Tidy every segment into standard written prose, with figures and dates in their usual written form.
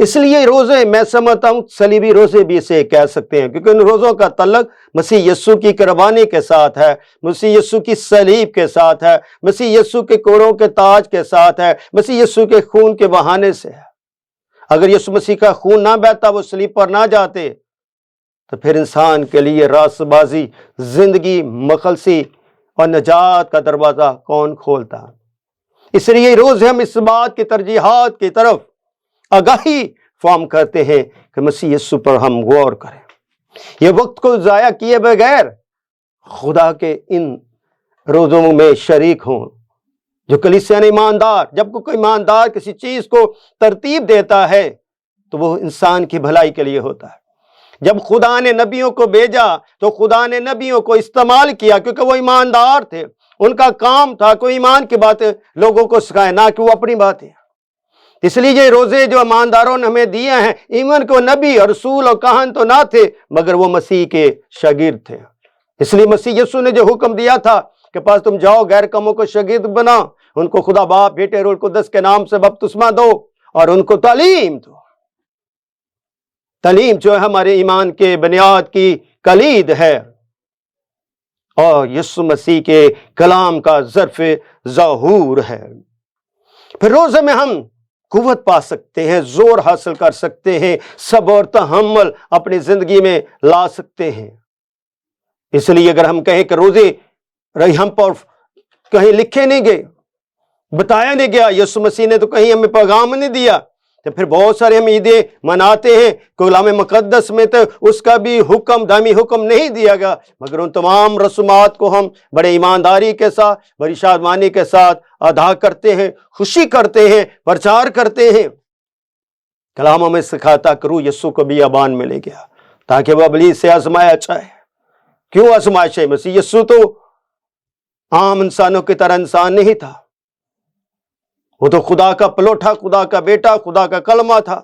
اس لیے روزے میں سمجھتا ہوں صلیبی روزے بھی اسے کہہ سکتے ہیں، کیونکہ ان روزوں کا تعلق مسیح یسوع کی قربانی کے ساتھ ہے، مسیح یسوع کی صلیب کے ساتھ ہے، مسیح یسوع کے کوڑوں کے تاج کے ساتھ ہے، مسیح یسوع کے خون کے بہانے سے ہے۔ اگر یسوع مسیح کا خون نہ بہتا، وہ صلیب پر نہ جاتے، تو پھر انسان کے لیے راست بازی، زندگی، مخلصی اور نجات کا دروازہ کون کھولتا؟ اس لیے روزے ہم اس بات کی ترجیحات کی طرف آگاہی فارم کرتے ہیں کہ مسیح یسوع پر ہم غور کریں، یہ وقت کو ضائع کیے بغیر خدا کے ان روزوں میں شریک ہوں۔ جو کلیسیا نے ایماندار، جب کوئی ایماندار کسی چیز کو ترتیب دیتا ہے تو وہ انسان کی بھلائی کے لیے ہوتا ہے۔ جب خدا نے نبیوں کو بھیجا تو خدا نے نبیوں کو استعمال کیا، کیونکہ وہ ایماندار تھے، ان کا کام تھا کوئی ایمان کی باتیں لوگوں کو سکھائے، نہ کہ وہ اپنی باتیں۔ اس لیے یہ روزے جو ایمانداروں نے ہمیں دیے ہیں، ایون کو نبی اور رسول اور کاہن تو نہ تھے، مگر وہ مسیح کے شاگرد تھے۔ اس لیے مسیح یسوع نے جو حکم دیا تھا کہ پاس تم جاؤ غیر قوموں کو شاگرد بنا، ان کو خدا باپ بیٹے روح القدس کے نام سے بپتسمہ دو اور ان کو تعلیم دو۔ تعلیم جو ہے ہمارے ایمان کے بنیاد کی کلید ہے اور یسوع مسیح کے کلام کا ظرف ظہور ہے۔ پھر روزے میں ہم قوت پا سکتے ہیں، زور حاصل کر سکتے ہیں، صبر اور تحمل اپنی زندگی میں لا سکتے ہیں۔ اس لیے اگر ہم کہیں کہ روزے ہم پر کہیں لکھے نہیں گئے، بتایا نہیں گیا، یسوع مسیح نے تو کہیں ہمیں پیغام نہیں دیا، تو پھر بہت سارے ہم عیدیں مناتے ہیں، کلام مقدس میں تو اس کا بھی حکم، دائمی حکم نہیں دیا گیا، مگر ان تمام رسومات کو ہم بڑے ایمانداری کے ساتھ، بڑی شادمانی کے ساتھ ادا کرتے ہیں، خوشی کرتے ہیں، پرچار کرتے ہیں۔ کلاموں میں سکھاتا کہ روح یسوع کو بھی ابان میں لے گیا تاکہ وہ ابلیس سے آزمایا جائے۔ کیوں آزمائش ہے؟ مسیح یسوع تو عام انسانوں کی طرح انسان نہیں تھا، وہ تو خدا کا پلوٹا، خدا کا بیٹا، خدا کا کلمہ تھا،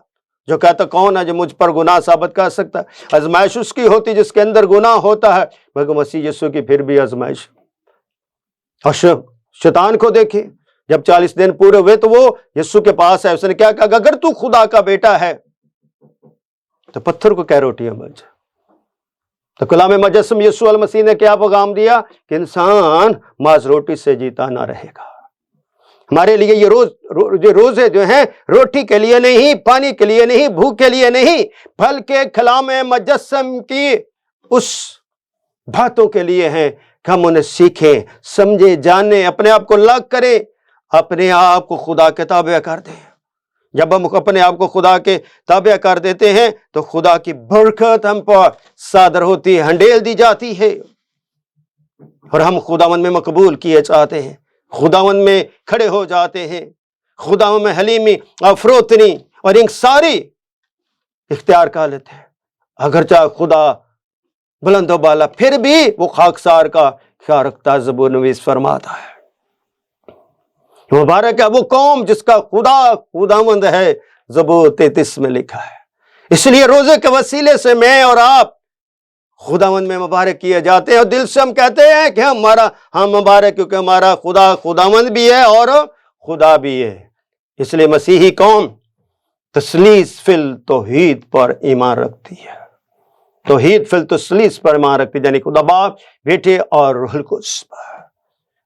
جو کہتا کون ہے جو مجھ پر گناہ ثابت کر سکتا ہے؟ آزمائش اس کی ہوتی جس کے اندر گناہ ہوتا ہے، مگر مسیح یسوع کی پھر بھی آزمائش۔ اور شیطان کو دیکھیں، جب 40 دن پورے ہوئے تو وہ یسوع کے پاس ہے، اس نے کیا کہا؟ اگر تو خدا کا بیٹا ہے تو پتھر کو کہہ روٹیاں بن جائے۔ تو کلام مجسم یسوع المسیح نے کیا پیغام دیا کہ انسان محض روٹی سے جیتا نہ رہے گا۔ ہمارے لیے یہ روزے جو ہیں روٹی کے لیے نہیں، پانی کے لیے نہیں، بھوک کے لیے نہیں، بلکہ کلام مجسم کی اس باتوں کے لیے ہیں کہ ہم انہیں سیکھیں، سمجھیں، جانیں، اپنے آپ کو لاگ کریں، اپنے آپ کو خدا کے تابع کر دیں۔ جب ہم اپنے آپ کو خدا کے تابع کر دیتے ہیں تو خدا کی برکت ہم پر صادر ہوتی ہے، ہنڈیل دی جاتی ہے، اور ہم خداوند میں مقبول کیے جاتے ہیں، خداوند میں کھڑے ہو جاتے ہیں، خداوند میں حلیمی اور فروتنی اور انکساری اختیار کر لیتے ہیں۔ اگرچہ خدا بلند و بالا، پھر بھی وہ خاکسار کا خیال رکھتا ہے۔ زبور نویس فرماتا ہے مبارک ہے وہ قوم جس کا خداوند ہے، زبور 33 میں لکھا ہے۔ اس لیے روزے کے وسیلے سے میں اور آپ خداوند میں مبارک کیے جاتے ہیں، اور دل سے ہم کہتے ہیں کہ ہم مبارک، کیونکہ ہمارا خداوند بھی ہے اور خدا بھی ہے۔ اس لیے مسیحی قوم تثلیث فی التوحید پر ایمان رکھتی ہے، توحید فی التثلیث پر ایمان رکھتی ہے، یعنی خدا باپ، بیٹے اور روح القدس پر۔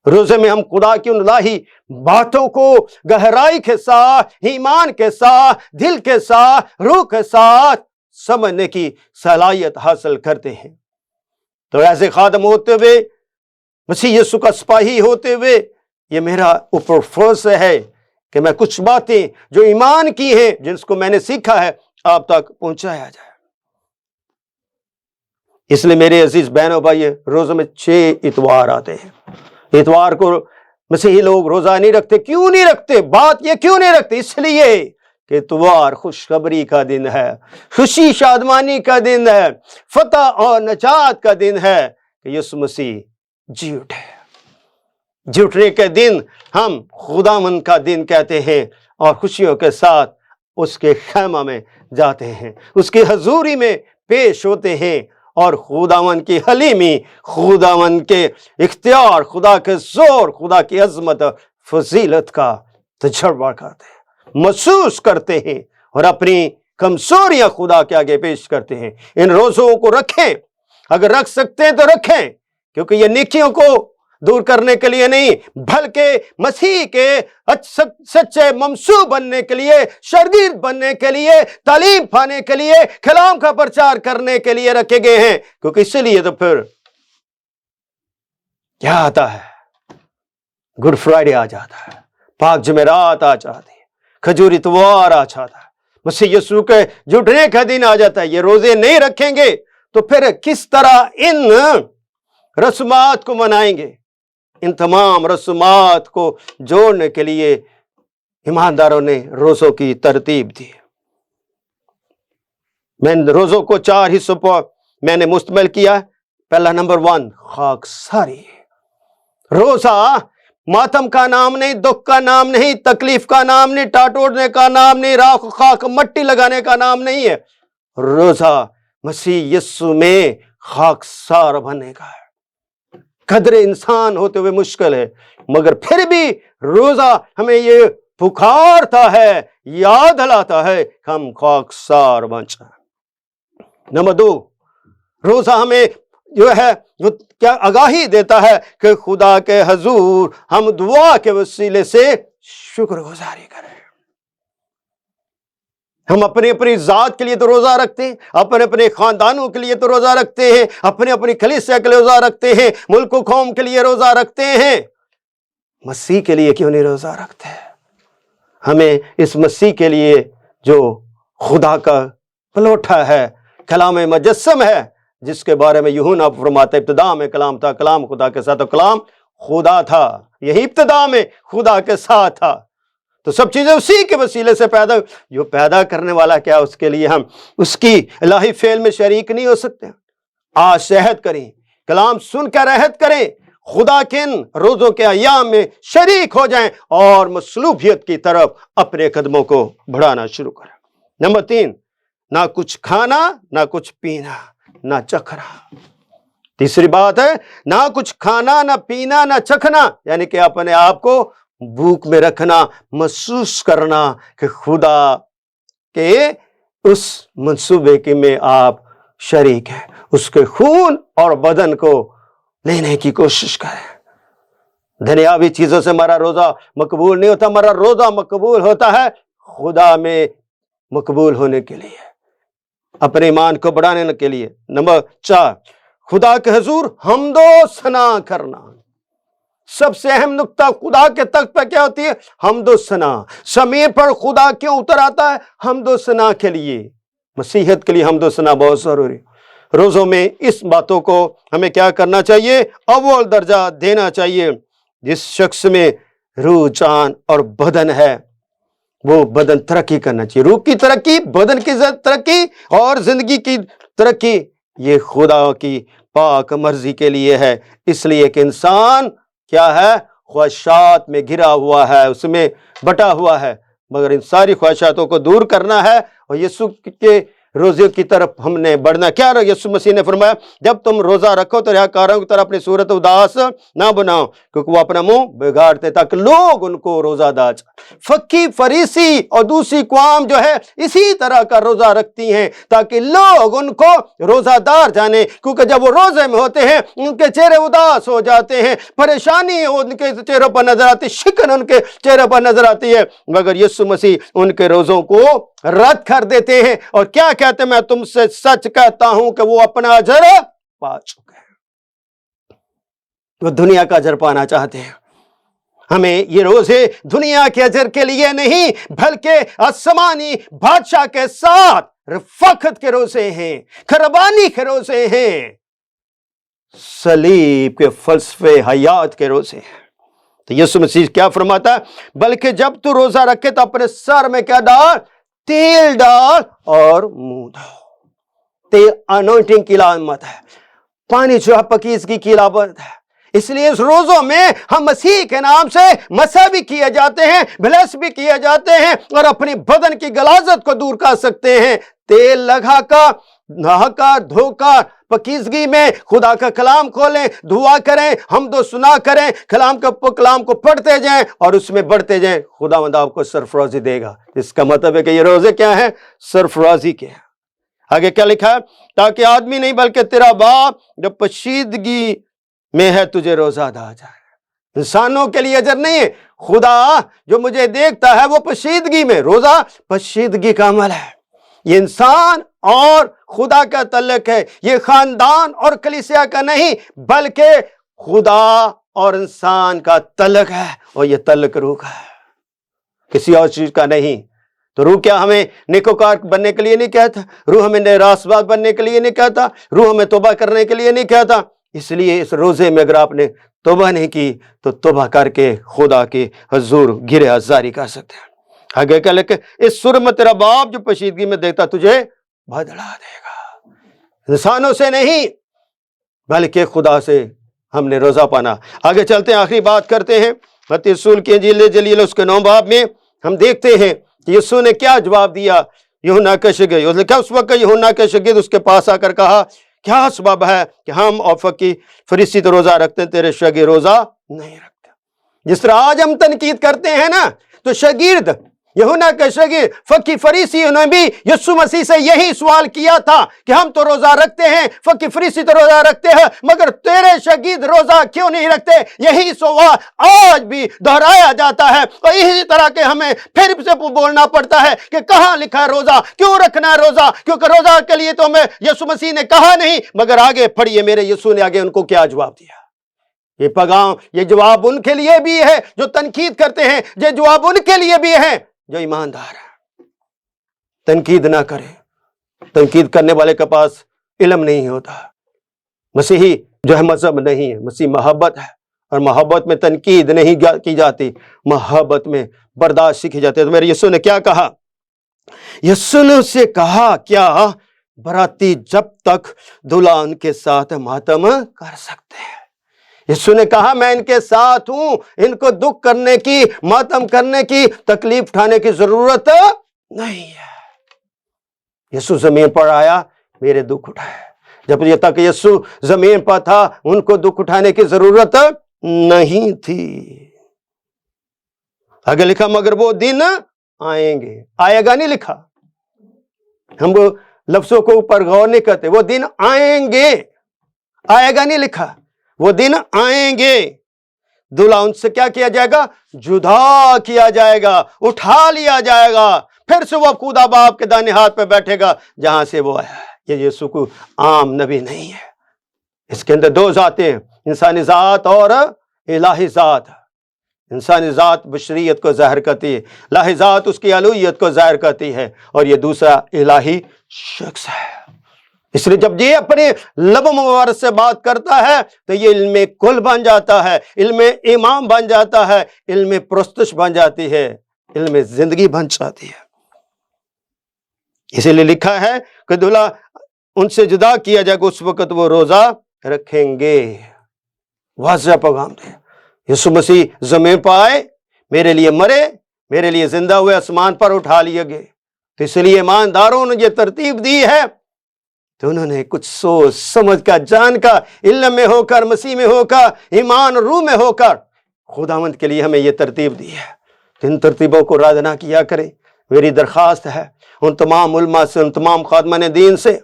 روزے میں ہم خدا کی ان الہی باتوں کو گہرائی کے ساتھ، ایمان کے ساتھ، دل کے ساتھ، روح کے ساتھ سمجھنے کی صلاحیت حاصل کرتے ہیں۔ تو ایسے خادم ہوتے ہوئے، مسیح یسوع کا سپاہی ہوتے ہوئے، یہ میرا اوپر فرض ہے کہ میں کچھ باتیں جو ایمان کی ہیں، جس کو میں نے سیکھا ہے، آپ تک پہنچایا جائے۔ اس لیے میرے عزیز بہنوں بھائی، روزوں میں 6 اتوار آتے ہیں۔ اتوار کو مسیحی لوگ روزہ نہیں رکھتے۔ کیوں نہیں رکھتے؟ بات یہ کیوں نہیں رکھتے؟ اس لیے کہ اتوار خوشخبری کا دن ہے، خوشی شادمانی کا دن ہے، فتح اور نجات کا دن ہے کہ یسوع مسیح جی اٹھے۔ جی اٹھنے کے دن ہم خداوند کا دن کہتے ہیں، اور خوشیوں کے ساتھ اس کے خیمہ میں جاتے ہیں، اس کی حضوری میں پیش ہوتے ہیں، اور خداوند کی حلیمی، خداوند کے اختیار، خدا کے زور، خدا کی عظمت، فضیلت کا تجربہ کرتے ہیں، محسوس کرتے ہیں، اور اپنی کمزوریاں خدا کے آگے پیش کرتے ہیں۔ ان روزوں کو رکھیں، اگر رکھ سکتے ہیں تو رکھیں، کیونکہ یہ نیکیوں کو دور کرنے کے لیے نہیں بلکہ مسیح کے سچے ممسو بننے کے لیے، شاگرد بننے کے لیے، تعلیم پانے کے لیے، کلام کا پرچار کرنے کے لیے رکھے گئے ہیں۔ کیونکہ اسی لیے تو پھر کیا آتا ہے، گڈ فرائیڈے آ جاتا ہے، پاک جمعرات آ جاتی ہے، کھجوری اتوار آ جاتا ہے، مسیح یسوع کے جھٹنے کا دن آ جاتا ہے۔ یہ روزے نہیں رکھیں گے تو پھر کس طرح ان رسومات کو منائیں گے؟ ان تمام رسومات کو جوڑنے کے لیے ایمانداروں نے روزوں کی ترتیب دی۔ میں روزوں کو 4 حصوں پر میں نے مشتمل کیا۔ پہلا نمبر 1 خاکساری۔ روزہ ماتم کا نام نہیں، دکھ کا نام نہیں، تکلیف کا نام نہیں، ٹاٹوڑنے کا نام نہیں، راکھ خاک مٹی لگانے کا نام نہیں ہے۔ روزہ مسیح یسوع میں خاکسار بننے کا ہے۔ قدر انسان ہوتے ہوئے مشکل ہے، مگر پھر بھی روزہ ہمیں یہ پکارتا ہے، یاد دلاتا ہے کہ ہم خاکسار بن جائیں۔ نمبر 2 روزہ ہمیں جو ہے کیا آگاہی دیتا ہے کہ خدا کے حضور ہم دعا کے وسیلے سے شکر گزاری کریں۔ ہم اپنی اپنی ذات کے لیے تو روزہ رکھتے ہیں، اپنے اپنے خاندانوں کے لیے تو روزہ رکھتے ہیں، اپنے اپنی کلیسیا کے لیے روزہ رکھتے ہیں، ملک و قوم کے لیے روزہ رکھتے ہیں، مسیح کے لیے کیوں نہیں روزہ رکھتے؟ ہمیں اس مسیح کے لیے جو خدا کا پلوٹا ہے، کلام مجسم ہے، جس کے بارے میں یوحنا فرماتا ہے ابتدا میں کلام تھا، کلام خدا کے ساتھ، کلام خدا تھا، یہی ابتدا میں خدا کے ساتھ تھا۔ تو سب چیزیں اسی کے وسیلے سے پیدا، جو پیدا کرنے والا کیا، اس کے لیے ہم اس کی الہی فعل میں شریک نہیں ہو سکتے۔ آج شہد کریں، کلام سن کر رحت کریں، خدا کے ان روزوں کے ایام میں شریک ہو جائیں اور مصلوبیت کی طرف اپنے قدموں کو بڑھانا شروع کریں۔ نمبر 3 نہ کچھ کھانا، نہ کچھ پینا، نہ چکھنا۔ تیسری بات ہے نہ کچھ کھانا، نہ پینا، نہ چکھنا، یعنی کہ اپنے آپ کو بھوک میں رکھنا، محسوس کرنا کہ خدا کے اس منصوبے کے میں آپ شریک ہیں، اس کے خون اور بدن کو لینے کی کوشش کریں۔ دنیاوی چیزوں سے ہمارا روزہ مقبول نہیں ہوتا، ہمارا روزہ مقبول ہوتا ہے خدا میں مقبول ہونے کے لیے، اپنے ایمان کو بڑھانے کے لیے۔ نمبر 4 خدا کے حضور حمد و ثنا کرنا۔ سب سے اہم نقطہ خدا کے تخت پہ کیا ہوتی ہے؟ حمد و ثنا۔ زمین پر خدا کیوں اتر آتا ہے؟ حمد و ثنا کے لیے۔ مسیحیت کے لیے حمد و ثنا بہت ضروری۔ روزوں میں اس باتوں کو ہمیں کیا کرنا چاہیے؟ اول درجہ دینا چاہیے۔ جس شخص میں روح، جان اور بدن ہے، وہ بدن ترقی کرنا چاہیے۔ روح کی ترقی، بدن کی ترقی اور زندگی کی ترقی، یہ خدا کی پاک مرضی کے لیے ہے۔ اس لیے کہ انسان کیا ہے؟ خواہشات میں گھرا ہوا ہے، اس میں بٹا ہوا ہے، مگر ان ساری خواہشاتوں کو دور کرنا ہے اور یسوع کے روزے کی طرف ہم نے بڑھنا۔ کیا یسوع مسیح نے فرمایا جب تم روزہ رکھو تو ریاکاروں کی طرح اپنی صورت اداس نہ بناؤ، کیونکہ وہ اپنا منہ بگاڑتے تاکہ لوگ ان کو روزہ دار۔ فقی، فریسی اور دوسری قوم جو ہے اسی طرح کا روزہ رکھتی ہیں تاکہ لوگ ان کو روزہ دار جانے، کیونکہ جب وہ روزے میں ہوتے ہیں ان کے چہرے اداس ہو جاتے ہیں، پریشانی ان کے چہروں پر نظر آتی، شکن ان کے چہرے پر نظر آتی ہے، مگر یسوع مسیح ان کے روزوں کو رد کر دیتے ہیں اور کیا کہتے ہیں؟ میں تم سے سچ کہتا ہوں کہ وہ اپنا اجر پا چکے ہیں۔ وہ دنیا کا اجر پانا چاہتے ہیں۔ ہمیں یہ روزے دنیا کے اجر کے لیے نہیں بلکہ آسمانی بادشاہ کے ساتھ رفاقت کے روزے ہیں، قربانی کے روزے ہیں، صلیب کے فلسفے حیات کے روزے ہیں۔ تو یسوع مسیح کیا فرماتا ہے؟ بلکہ جب تو روزہ رکھے تو اپنے سر میں کیا ڈال؟ تیل ڈال اور منہ دھو۔ تیل انوائنٹنگ کی علامت ہے، پانی جو ہے پاکیزگی کی علامت ہے۔ اس لیے اس روزوں میں ہم مسیح کے نام سے مسح بھی کیے جاتے ہیں، بلس بھی کیے جاتے ہیں اور اپنی بدن کی غلاظت کو دور کر سکتے ہیں۔ تیل لگا کر نہکا دھوکا پاکیزگی میں خدا کا کلام کھولیں، دعا کریں، حمد و ثنا کریں، کلام کو پڑھتے جائیں اور اس میں بڑھتے جائیں، خداوند آپ کو سرفرازی دے گا۔ اس کا مطلب ہے کہ یہ روزے کیا ہیں؟ سرفرازی کے ہیں۔ آگے کیا لکھا ہے؟ تاکہ آدمی نہیں بلکہ تیرا باپ جو پشیدگی میں ہے تجھے روزہ دا جائے۔ انسانوں کے لیے اجر نہیں ہے، خدا جو مجھے دیکھتا ہے وہ پشیدگی میں، روزہ پشیدگی کا عمل ہے۔ یہ انسان اور خدا کا تعلق ہے، یہ خاندان اور کلیسیا کا نہیں بلکہ خدا اور انسان کا تعلق ہے، اور یہ تعلق روح کا ہے، کسی اور چیز کا نہیں۔ تو روح کیا ہمیں نیکوکار بننے کے لیے نہیں کہتا، روح ہمیں راست باز بننے کے لیے نہیں کہتا، روح ہمیں توبہ کرنے کے لیے نہیں کہتا۔ اس لیے اس روزے میں اگر آپ نے توبہ نہیں کی تو توبہ کر کے خدا کے حضور گرہ آزاری کر سکتے ہیں۔ آگے کیا لکھے؟ اس سر میں تیرا باپ جو پشیدگی میں دیکھتا تجھے بدلا دے گا۔ انسانوں سے نہیں بلکہ خدا سے ہم نے روزہ پانا۔ آگے چلتے ہیں، آخری بات کرتے ہیں متی رسول کی انجیل جلیل اس کے 9 باب میں ہم دیکھتے ہیں کہ یسوع نے کیا جواب دیا یوحنا کے شاگرد۔ لکھا اس وقت یوحنا کے شاگرد اس کے پاس آ کر کہا کیا سبب ہے کہ ہم اور فریسی تو روزہ رکھتے ہیں، تیرے شاگرد روزہ نہیں رکھتے؟ جس طرح آج ہم تنقید کرتے ہیں نا، تو شاگرد یوحنا کے شاگرد فقی فریسی انہوں نے بھی یسوع مسیح سے یہی سوال کیا تھا کہ ہم تو روزہ رکھتے ہیں، فقی فریسی تو روزہ رکھتے ہیں، مگر تیرے شاگرد روزہ کیوں نہیں رکھتے؟ یہی سوال آج بھی دہرایا جاتا ہے، اور اسی طرح کے ہمیں پھر سے بولنا پڑتا ہے کہ کہاں لکھا ہے روزہ، کیوں رکھنا ہے روزہ؟ کیونکہ روزہ کے لیے تو ہمیں یسوع مسیح نے کہا نہیں، مگر آگے پڑھیے میرے یسوع نے آگے ان کو کیا جواب دیا۔ یہ پیغام، یہ جواب ان کے لیے بھی ہے جو تنقید کرتے ہیں، یہ جواب ان کے لیے بھی ہے جو ایماندار ہے۔ تنقید نہ کریں، تنقید کرنے والے کے پاس علم نہیں ہوتا۔ مسیحی جو ہے مذہب نہیں ہے، مسیح محبت ہے، اور محبت میں تنقید نہیں کی جاتی، محبت میں برداشت سیکھی جاتی ہے۔ تو میرے یسوع نے کیا کہا؟ یسوع نے اسے کہا کیا براتی جب تک دلہا ان کے ساتھ ماتم کر سکتے ہیں؟ یسوع نے کہا میں ان کے ساتھ ہوں، ان کو دکھ کرنے کی، ماتم کرنے کی، تکلیف اٹھانے کی ضرورت نہیں ہے۔ یسوع زمین پر آیا، میرے دکھ اٹھائے۔ جب یہ تک یسوع زمین پر تھا ان کو دکھ اٹھانے کی ضرورت نہیں تھی۔ آگے لکھا مگر وہ دن آئیں گے، آئے گا نہیں لکھا، ہم وہ لفظوں کو اوپر غور نہیں کرتے، وہ دن آئیں گے، آئے گا نہیں لکھا، وہ دن آئیں گے، دلہا ان سے کیا کیا جائے گا؟ جدا کیا جائے گا، اٹھا لیا جائے گا، پھر سے وہ خدا باپ کے دائیں ہاتھ پہ بیٹھے گا جہاں سے وہ آیا ہے۔ یہ یسوع کو عام نبی نہیں ہے، اس کے اندر دو ذاتیں ہیں، انسانی ذات اور الہی ذات۔ انسانی ذات بشریت کو ظاہر کرتی ہے، الہی ذات اس کی الوہیت کو ظاہر کرتی ہے، اور یہ دوسرا الہی شخص ہے۔ اس لیے جب یہ اپنے لب مبارک سے بات کرتا ہے تو یہ علم کل بن جاتا ہے، علم امام بن جاتا ہے، علم پرستش بن جاتی ہے، علم زندگی بن جاتی ہے۔ اسی لیے لکھا ہے کہ دلہا ان سے جدا کیا جائے گا، اس وقت وہ روزہ رکھیں گے۔ واضح پیغام دے، یسوع مسیح زمین پر آئے، میرے لیے مرے، میرے لیے زندہ ہوئے، آسمان پر اٹھا لیے گئے۔ تو اس لیے ایمانداروں نے یہ ترتیب دی ہے، تو انہوں نے کچھ سوچ سمجھ کا، جان کا، علم میں ہو کر، مسیح میں ہو کر، ایمان روح میں ہو کر خداوند کے لیے ہمیں یہ ترتیب دی ہے۔ تو ان ترتیبوں کو رد نہ کیا کریں۔ میری درخواست ہے ان تمام علماء سے، ان تمام خادمان دین سے،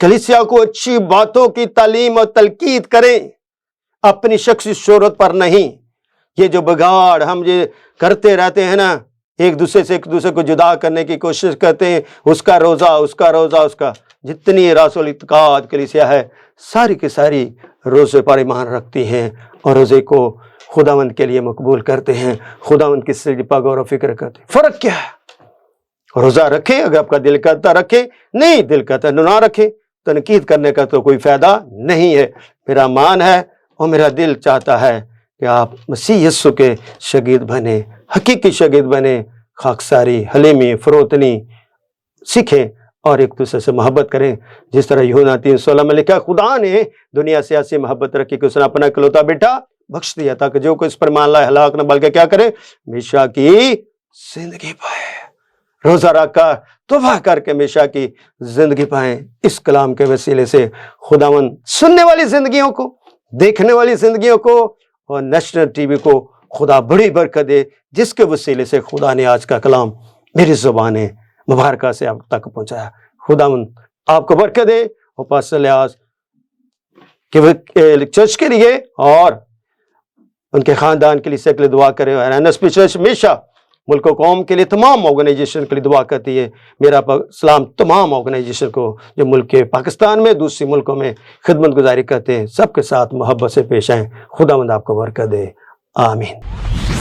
کلیسیا کو اچھی باتوں کی تعلیم اور تلقین کریں، اپنی شخصی شہرت پر نہیں۔ یہ جو بگاڑ ہم یہ کرتے رہتے ہیں نا، ایک دوسرے سے ایک دوسرے کو جدا کرنے کی کوشش کرتے ہیں، اس کا روزہ، اس کا روزہ، اس کا، جتنی راس الاعتقاد کلیسیا ہے ساری کی ساری روزے پر ایمان رکھتی ہیں اور روزے کو خداوند کے لیے مقبول کرتے ہیں، خداوند کی سجدے پر غور و فکر کرتے ہیں۔ فرق کیا ہے؟ روزہ رکھیں اگر آپ کا دل کرتا رکھیں، نہیں دل کرتا نہ رکھیں۔ تنقید کرنے کا تو کوئی فائدہ نہیں ہے۔ میرا مان ہے اور میرا دل چاہتا ہے کہ آپ مسیح یسوع کے شاگرد بنیں، حقیقی شاگرد بنیں، خاکساری، حلیمی، فروتنی سیکھیں اور ایک دوسرے سے محبت کریں، جس طرح یوحنا 3:16 میں لکھا خدا نے دنیا سے ایسی محبت رکھی کہ اس نے اپنا اکلوتا بیٹا بخش دیا تاکہ جو کوئی اس پر مان لائے ہلاک نہ بلکہ کیا کرے؟ ہمیشہ کی زندگی پائے۔ روزہ رکھ کر توبہ کر کے ہمیشہ کی زندگی پائیں۔ اس کلام کے وسیلے سے خداوند سننے والی زندگیوں کو، دیکھنے والی زندگیوں کو اور نیشنل ٹی وی کو خدا بڑی برکت دے، جس کے وسیلے سے خدا نے آج کا کلام میری زبان مبارکہ سے آپ تک پہنچایا۔ خداوند آپ کو برکت دے، اور پاسٹر الیاس کہ چرچ کے لیے اور ان کے خاندان کے لیے سے دعا کریں، اور NSP چرچ ہمیشہ ملک و قوم کے لیے تمام آرگنائزیشن کے لیے دعا کرتی ہے۔ میرا سلام تمام آرگنائزیشن کو جو ملک کے پاکستان میں دوسری ملکوں میں خدمت گزاری کرتے ہیں، سب کے ساتھ محبت سے پیش آئیں۔ خداوند آپ کو برکت دے، آمین۔